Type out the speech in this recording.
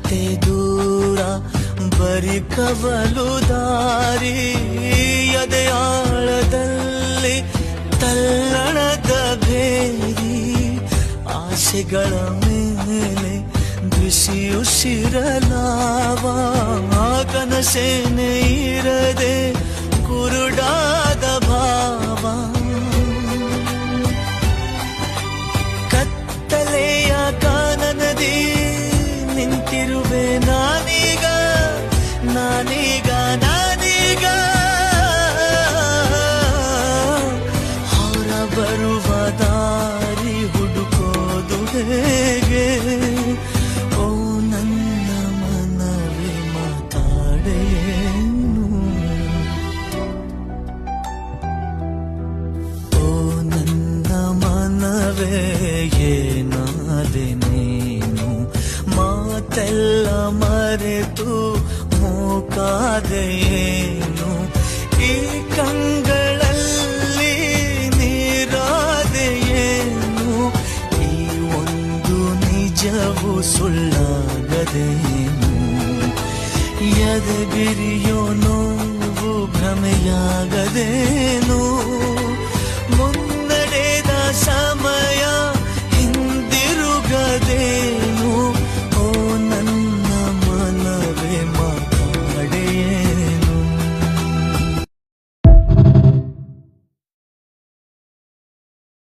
ಮತ್ತೆ ದೂರ ಬರಿ ಕವಲು ದಾರಿ ಎದೆಯಾಳದಲ್ಲಿ ತಲ್ಲಣದ ಬೇರಿ ಆಸೆಗಳ ಮೇಲೆ ಬಿಸಿಯುಸಿರಲಾವ ಕನಸೇನೆ ಇರದೆ ಕುರುಡಾದ ಭಾವ ಕತ್ತಲೆಯ ಕಾನನದಿ ನಿಂತಿರುವೆ ನಾನೀಗ ನಾನೀಗ ನಾನೀಗ ಹೊರ ಬರುವ ದಾರಿ ಹುಡುಕೋದು ಹೇಗೆ ಓ ನನ್ನ ಮನವೇ ಮಾತಾಡೇನು ಓ ನನ್ನ ಮನವೇ ಏನಾದೆ ನೀನು ಮಾತೆಲ್ಲ ಮರೆತು ಮೂಕಾದೆಯೇನು ಈ ಕಂಗಳಲ್ಲಿ ನೀರಾದೆಯೇನು ಈ ಒಂದು ನಿಜವು ಸುಳ್ಳಾಗದೇನು ಎದೆಬಿರಿಯೋ ನೋವು ಭ್ರಮೆಯಾಗದೇನು ಮುನ್ನಡೆದ ಸಮಯ